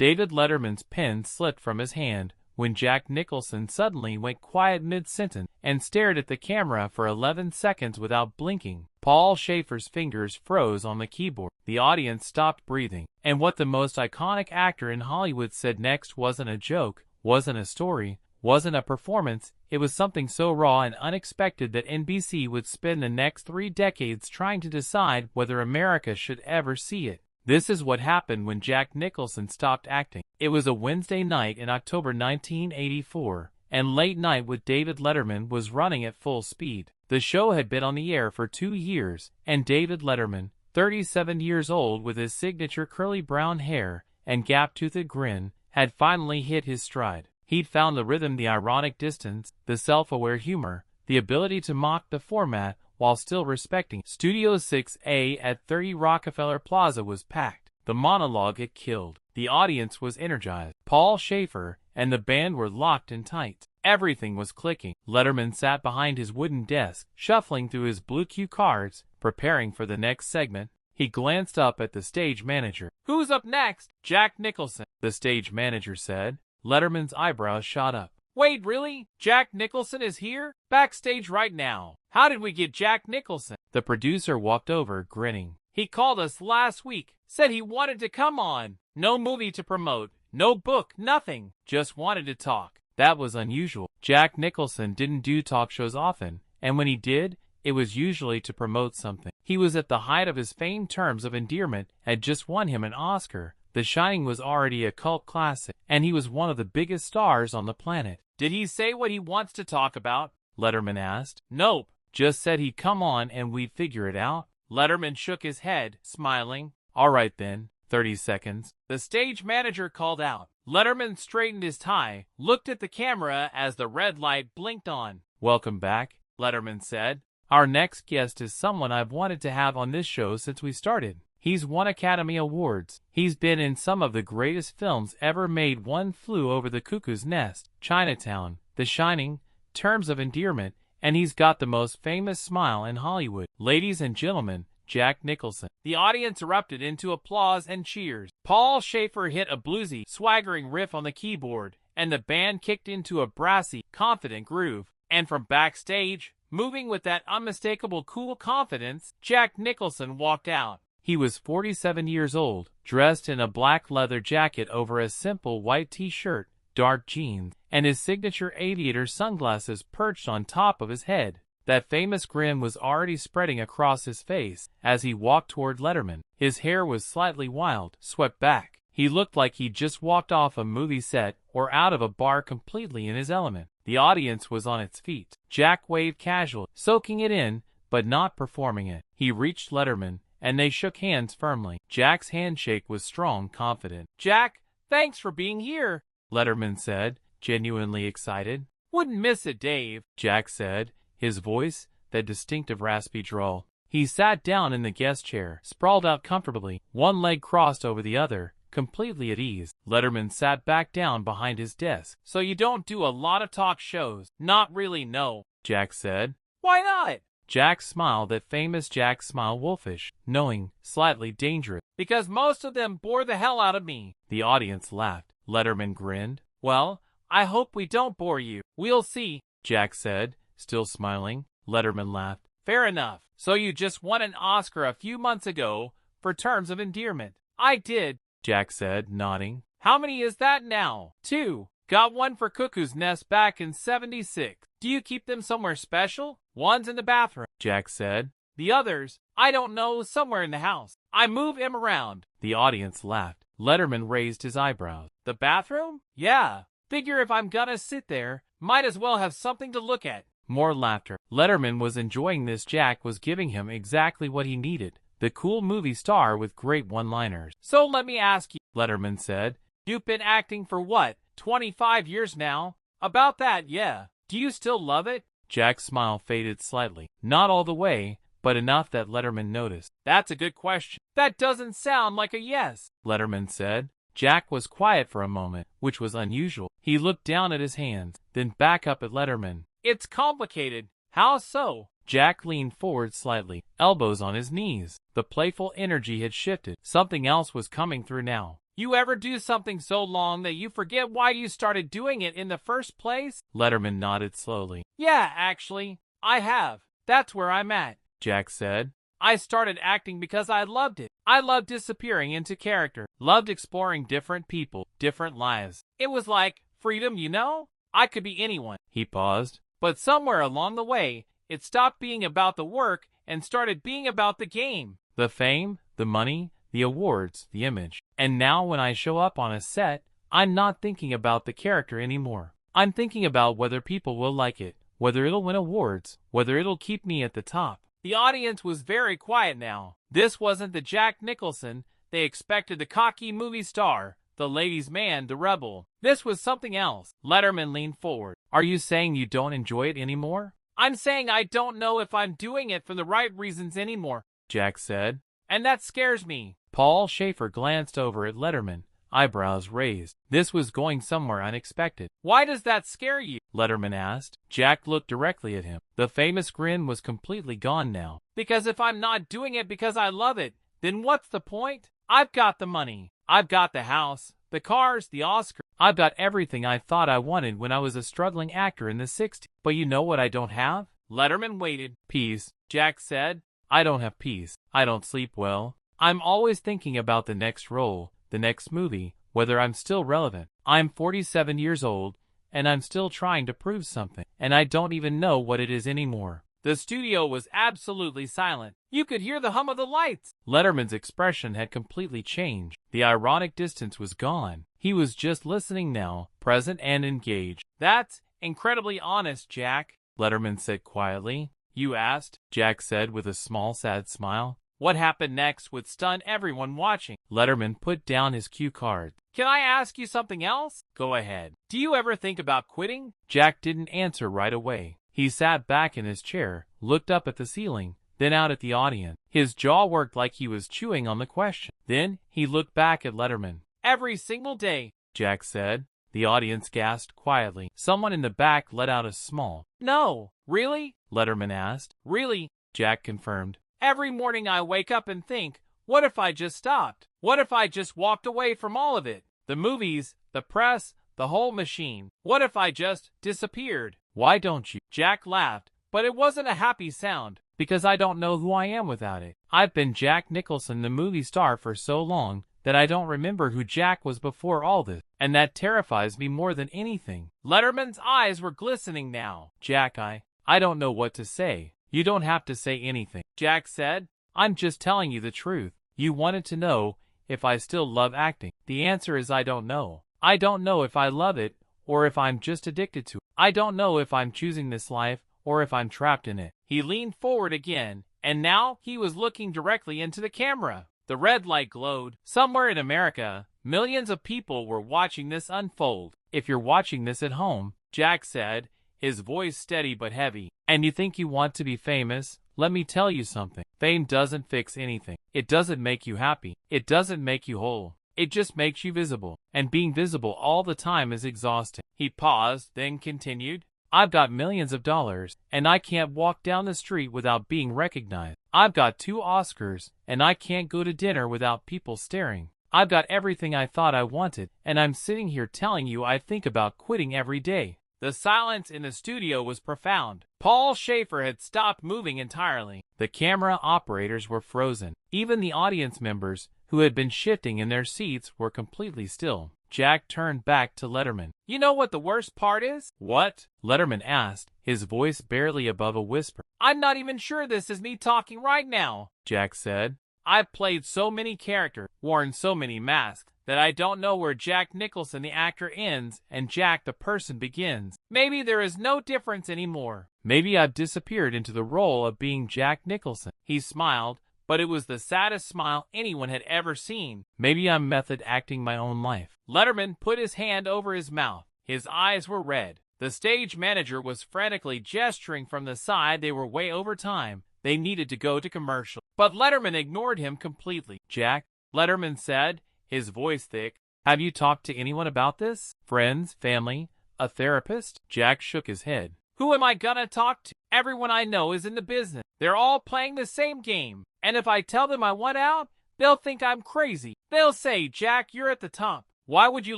David Letterman's pen slipped from his hand when Jack Nicholson suddenly went quiet mid-sentence and stared at the camera for 11 seconds without blinking. Paul Schaefer's fingers froze on the keyboard. The audience stopped breathing. And what the most iconic actor in Hollywood said next wasn't a joke, wasn't a story, wasn't a performance. It was something so raw and unexpected that NBC would spend the next 3 decades trying to decide whether America should ever see it. This is what happened when Jack Nicholson stopped acting. It was a Wednesday night in October 1984, and Late Night with David Letterman was running at full speed. The show had been on the air for 2 years, and David Letterman, 37 years old with his signature curly brown hair and gap-toothed grin, had finally hit his stride. He'd found the rhythm, the ironic distance, the self-aware humor, the ability to mock the format while still respecting. Studio 6A at 30 Rockefeller Plaza was packed. The monologue had killed. The audience was energized. Paul Schaefer and the band were locked in tight. Everything was clicking. Letterman sat behind his wooden desk, shuffling through his blue cue cards, preparing for the next segment. He glanced up at the stage manager. "Who's up next?" "Jack Nicholson," the stage manager said. Letterman's eyebrows shot up. "Wait, really? Jack Nicholson is here? Backstage right now. How did we get Jack Nicholson?" The producer walked over, grinning. "He called us last week, said he wanted to come on. No movie to promote, no book, nothing. Just wanted to talk." That was unusual. Jack Nicholson didn't do talk shows often, and when he did, it was usually to promote something. He was at the height of his fame. Terms of Endearment had just won him an Oscar. The Shining was already a cult classic, and he was one of the biggest stars on the planet. "Did he say what he wants to talk about?" Letterman asked. "Nope. Just said he'd come on and we'd figure it out." Letterman shook his head, smiling. "All right then, 30 seconds. The stage manager called out. Letterman straightened his tie, looked at the camera as the red light blinked on. "Welcome back," Letterman said. "Our next guest is someone I've wanted to have on this show since we started. He's won Academy Awards. He's been in some of the greatest films ever made. One Flew Over the Cuckoo's Nest, Chinatown, The Shining, Terms of Endearment, and he's got the most famous smile in Hollywood. Ladies and gentlemen, Jack Nicholson." The audience erupted into applause and cheers. Paul Schaefer hit a bluesy, swaggering riff on the keyboard, and the band kicked into a brassy, confident groove. And from backstage, moving with that unmistakable cool confidence, Jack Nicholson walked out. He was 47 years old, dressed in a black leather jacket over a simple white t-shirt, dark jeans, and his signature aviator sunglasses perched on top of his head. That famous grin was already spreading across his face as he walked toward Letterman. His hair was slightly wild, swept back. He looked like he'd just walked off a movie set or out of a bar, completely in his element. The audience was on its feet. Jack waved casually, soaking it in, but not performing it. He reached Letterman, and they shook hands firmly. Jack's handshake was strong, confident. "Jack, thanks for being here," Letterman said, genuinely excited. "Wouldn't miss it, Dave," Jack said, his voice that distinctive raspy drawl. He sat down in the guest chair, sprawled out comfortably, one leg crossed over the other, completely at ease. Letterman sat back down behind his desk. "So you don't do a lot of talk shows?" "Not really, no," Jack said. "Why not?" Jack's smile, that famous Jack smile, wolfish, knowing, slightly dangerous. "Because most of them bore the hell out of me." The audience laughed. Letterman grinned. "Well, I hope we don't bore you." "We'll see," Jack said, still smiling. Letterman laughed. "Fair enough. So you just won an Oscar a few months ago for Terms of Endearment." "I did," Jack said, nodding. "How many is that now?" "2. Got one for Cuckoo's Nest back in '76. Do you keep them somewhere special?" "One's in the bathroom," Jack said. "The others, I don't know, somewhere in the house. I move 'em around." The audience laughed. Letterman raised his eyebrows. "The bathroom? Yeah. Figure if I'm gonna sit there, might as well have something to look at." More laughter. Letterman was enjoying this. Jack was giving him exactly what he needed. The cool movie star with great one-liners. "So let me ask you," Letterman said. "You've been acting for what, 25 years now?" "About that, yeah. Do you still love it?" Jack's smile faded slightly. Not all the way, but enough that Letterman noticed. "That's a good question." "That doesn't sound like a yes," Letterman said. Jack was quiet for a moment, which was unusual. He looked down at his hands, then back up at Letterman. "It's complicated." "How so?" Jack leaned forward slightly, elbows on his knees. The playful energy had shifted. Something else was coming through now. You ever do something so long that you forget why you started doing it in the first place? Letterman nodded slowly. Yeah, actually, I have. That's where I'm at, Jack said. I started acting because I loved it. I loved disappearing into character, loved exploring different people, different lives. It was like freedom, you know? I could be anyone. He paused. But somewhere along the way, it stopped being about the work and started being about the game. The fame, the money, the awards, the image. And now when I show up on a set, I'm not thinking about the character anymore. I'm thinking about whether people will like it, whether it'll win awards, whether it'll keep me at the top. The audience was very quiet now. This wasn't the Jack Nicholson they expected, the cocky movie star, the ladies' man, the rebel. This was something else. Letterman leaned forward. Are you saying you don't enjoy it anymore? I'm saying I don't know if I'm doing it for the right reasons anymore, Jack said. And that scares me. Paul Schaefer glanced over at Letterman, eyebrows raised. This was going somewhere unexpected. Why does that scare you? Letterman asked. Jack looked directly at him. The famous grin was completely gone now. Because if I'm not doing it because I love it, then what's the point? I've got the money. I've got the house, the cars, the Oscar. I've got everything I thought I wanted when I was a struggling actor in the 60s. But you know what I don't have? Letterman waited. Peace, Jack said. I don't have peace. I don't sleep well. I'm always thinking about the next role, the next movie, whether I'm still relevant. I'm 47 years old, and I'm still trying to prove something, and I don't even know what it is anymore. The studio was absolutely silent. You could hear the hum of the lights. Letterman's expression had completely changed. The ironic distance was gone. He was just listening now, present and engaged. That's incredibly honest, Jack, Letterman said quietly. You asked, Jack said with a small, sad smile. What happened next would stun everyone watching. Letterman put down his cue card. Can I ask you something else? Go ahead. Do you ever think about quitting? Jack didn't answer right away. He sat back in his chair, looked up at the ceiling, then out at the audience. His jaw worked like he was chewing on the question. Then he looked back at Letterman. Every single day, Jack said. The audience gasped quietly. Someone in the back let out a small, "No, really?" Letterman asked. Really, Jack confirmed. Every morning I wake up and think, what if I just stopped? What if I just walked away from all of it? The movies, the press, the whole machine. What if I just disappeared? Why don't you? Jack laughed, but it wasn't a happy sound, because I don't know who I am without it. I've been Jack Nicholson, the movie star, for so long that I don't remember who Jack was before all this, and that terrifies me more than anything. Letterman's eyes were glistening now. Jack, I don't know what to say. You don't have to say anything, Jack said. I'm just telling you the truth. You wanted to know if I still love acting. The answer is I don't know. I don't know if I love it or if I'm just addicted to it. I don't know if I'm choosing this life or if I'm trapped in it. He leaned forward again, and now he was looking directly into the camera. The red light glowed. Somewhere in America, millions of people were watching this unfold. If you're watching this at home, Jack said, his voice steady but heavy, and you think you want to be famous, let me tell you something. Fame doesn't fix anything. It doesn't make you happy. It doesn't make you whole. It just makes you visible. And being visible all the time is exhausting. He paused, then continued. I've got millions of dollars, and I can't walk down the street without being recognized. I've got 2 Oscars, and I can't go to dinner without people staring. I've got everything I thought I wanted, and I'm sitting here telling you I think about quitting every day. The silence in the studio was profound. Paul Schaefer had stopped moving entirely. The camera operators were frozen. Even the audience members, who had been shifting in their seats, were completely still. Jack turned back to Letterman. You know what the worst part is? What? Letterman asked, his voice barely above a whisper. I'm not even sure this is me talking right now, Jack said. I've played so many characters, worn so many masks, that I don't know where Jack Nicholson the actor ends and Jack the person begins. Maybe there is no difference anymore. Maybe I've disappeared into the role of being Jack Nicholson. He smiled, but it was the saddest smile anyone had ever seen. Maybe I'm method acting my own life. Letterman put his hand over his mouth. His eyes were red. The stage manager was frantically gesturing from the side. They were way over time. They needed to go to commercial. But Letterman ignored him completely. Jack, Letterman said, his voice thick, have you talked to anyone about this? Friends, family, a therapist? Jack shook his head. Who am I gonna talk to? Everyone I know is in the business. They're all playing the same game. And if I tell them I want out, They'll think I'm crazy. They'll say, Jack, you're at the top. Why would you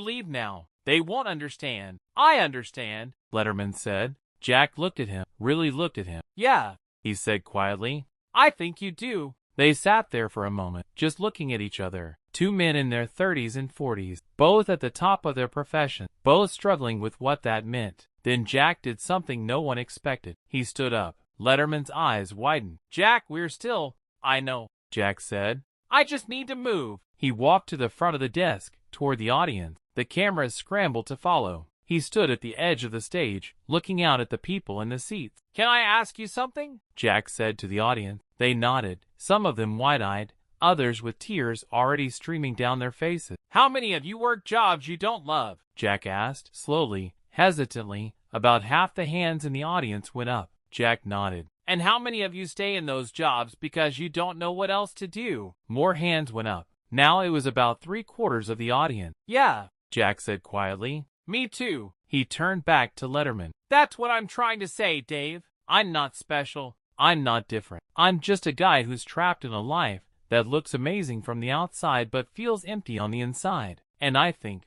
leave now? They won't understand. I understand, Letterman said. Jack looked at him, really looked at him. Yeah, he said quietly. I think you do. They sat there for a moment, just looking at each other. Two men in their 30s and 40s, both at the top of their profession, both struggling with what that meant. Then Jack did something no one expected. He stood up. Letterman's eyes widened. Jack, we're still. I know, Jack said. I just need to move. He walked to the front of the desk, toward the audience. The cameras scrambled to follow. He stood at the edge of the stage, looking out at the people in the seats. Can I ask you something? Jack said to the audience. They nodded, some of them wide-eyed, others with tears already streaming down their faces. How many of you work jobs you don't love? Jack asked, slowly, hesitantly. About half the hands in the audience went up. Jack nodded. And how many of you stay in those jobs because you don't know what else to do? More hands went up. Now it was about 3/4 of the audience. Yeah, Jack said quietly. Me too. He turned back to Letterman. That's what I'm trying to say, Dave. I'm not special. I'm not different. I'm just a guy who's trapped in a life that looks amazing from the outside but feels empty on the inside. And I think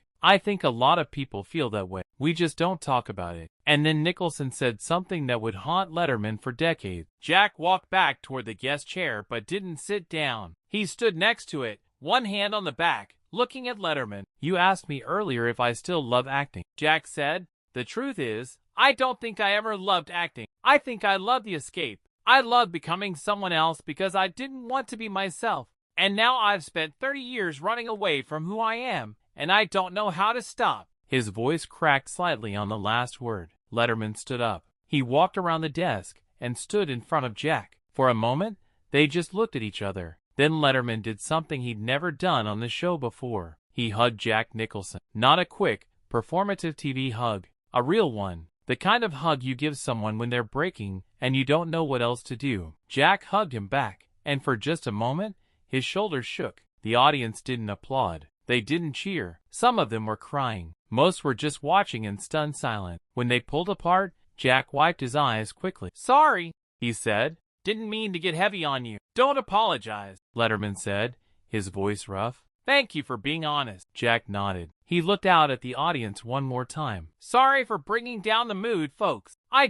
a lot of people feel that way. We just don't talk about it. And then Nicholson said something that would haunt Letterman for decades. Jack walked back toward the guest chair but didn't sit down. He stood next to it, one hand on the back, looking at Letterman. You asked me earlier if I still love acting, Jack said. The truth is, I don't think I ever loved acting. I think I loved the escape. I loved becoming someone else because I didn't want to be myself. And now I've spent 30 years running away from who I am, and I don't know how to stop. His voice cracked slightly on the last word. Letterman stood up. He walked around the desk and stood in front of Jack. For a moment, they just looked at each other. Then Letterman did something he'd never done on the show before. He hugged Jack Nicholson. Not a quick, performative TV hug. A real one. The kind of hug you give someone when they're breaking and you don't know what else to do. Jack hugged him back, and for just a moment, his shoulders shook. The audience didn't applaud. They didn't cheer. Some of them were crying. Most were just watching in stunned silence. When they pulled apart, Jack wiped his eyes quickly. Sorry, he said. Didn't mean to get heavy on you. Don't apologize, Letterman said, his voice rough. Thank you for being honest. Jack nodded. He looked out at the audience one more time. Sorry for bringing down the mood, folks. I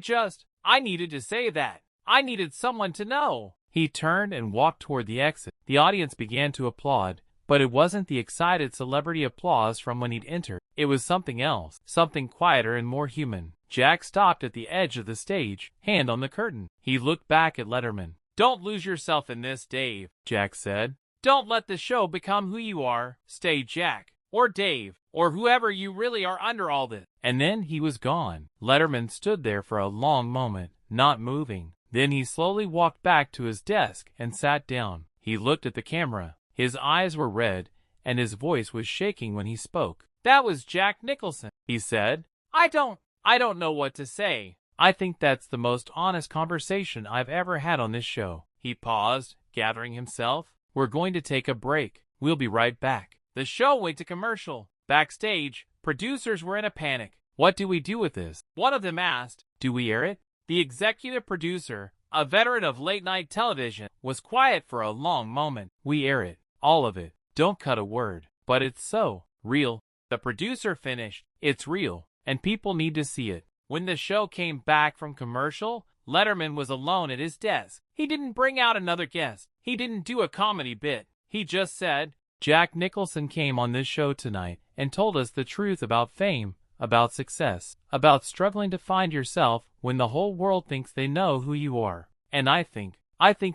needed to say that. I needed someone to know. He turned and walked toward the exit. The audience began to applaud, but it wasn't the excited celebrity applause from when he'd entered. It was something else, something quieter and more human. Jack stopped at the edge of the stage, hand on the curtain. He looked back at Letterman. Don't lose yourself in this, Dave, Jack said. Don't let the show become who you are. Stay Jack, or Dave, or whoever you really are under all this. And then he was gone. Letterman stood there for a long moment, not moving. Then he slowly walked back to his desk and sat down. He looked at the camera. His eyes were red, and his voice was shaking when he spoke. That was Jack Nicholson, he said. I don't know what to say. I think that's the most honest conversation I've ever had on this show. He paused, gathering himself. We're going to take a break. We'll be right back. The show went to commercial. Backstage, producers were in a panic. What do we do with this? One of them asked. Do we air it? The executive producer, a veteran of late-night television, was quiet for a long moment. We air it. All of it. Don't cut a word. But it's so real. The producer finished. It's real, and people need to see it. When the show came back from commercial, Letterman was alone at his desk. He didn't bring out another guest. He didn't do a comedy bit. He just said, Jack Nicholson came on this show tonight and told us the truth about fame, about success, about struggling to find yourself when the whole world thinks they know who you are. And I think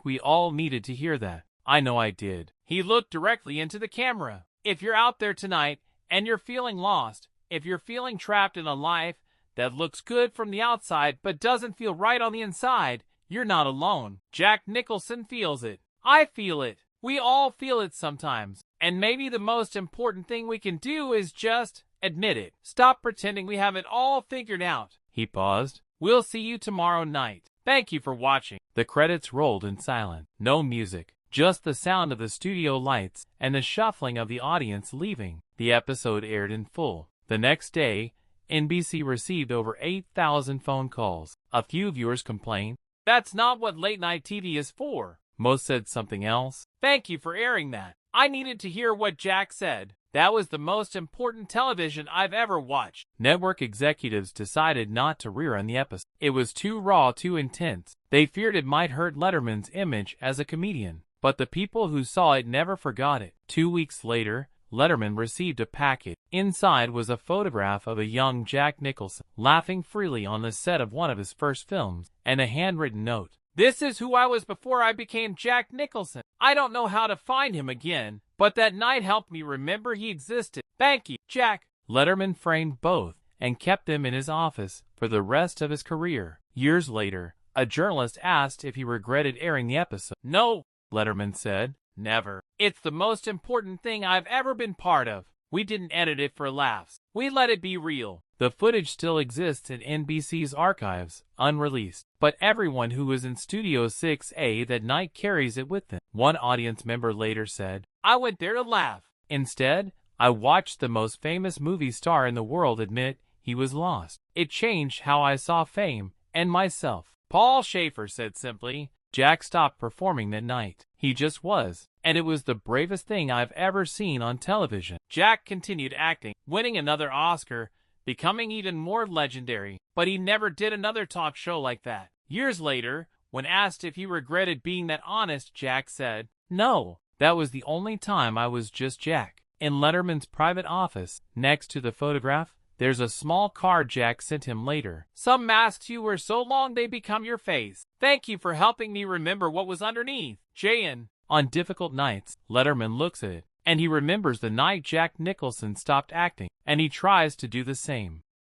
we all needed to hear that. I know I did. He looked directly into the camera. If you're out there tonight and you're feeling lost, if you're feeling trapped in a life that looks good from the outside but doesn't feel right on the inside, you're not alone. Jack Nicholson feels it. I feel it. We all feel it sometimes. And maybe the most important thing we can do is just admit it. Stop pretending we have it all figured out. He paused. We'll see you tomorrow night. Thank you for watching. The credits rolled in silence. No music. Just the sound of the studio lights and the shuffling of the audience leaving. The episode aired in full. The next day, NBC received over 8,000 phone calls. A few viewers complained, "That's not what late-night TV is for." Most said something else. "Thank you for airing that. I needed to hear what Jack said. That was the most important television I've ever watched. Network executives decided not to rerun the episode. It was too raw, too intense. They feared it might hurt Letterman's image as a comedian. But the people who saw it never forgot it. 2 weeks later, Letterman received a package. Inside was a photograph of a young Jack Nicholson, laughing freely on the set of one of his first films, and a handwritten note. This is who I was before I became Jack Nicholson. I don't know how to find him again, but that night helped me remember he existed. Thank you, Jack. Letterman framed both and kept them in his office for the rest of his career. Years later, a journalist asked if he regretted airing the episode. No, Letterman said. Never. It's the most important thing I've ever been part of. We didn't edit it for laughs. We let it be real. The footage still exists in NBC's archives, unreleased. But everyone who was in Studio 6A that night carries it with them. One audience member later said, I went there to laugh. Instead, I watched the most famous movie star in the world admit he was lost. It changed how I saw fame and myself. Paul Schaefer said simply, Jack stopped performing that night. He just was. And it was the bravest thing I've ever seen on television. Jack continued acting, winning another Oscar, becoming even more legendary, but he never did another talk show like that. Years later, when asked if he regretted being that honest, Jack said, No, that was the only time I was just Jack. In Letterman's private office, next to the photograph, there's a small card Jack sent him later. Some masks you wear so long they become your face. Thank you for helping me remember what was underneath. J.N. On difficult nights, Letterman looks at it, and he remembers the night Jack Nicholson stopped acting, and he tries to do the same.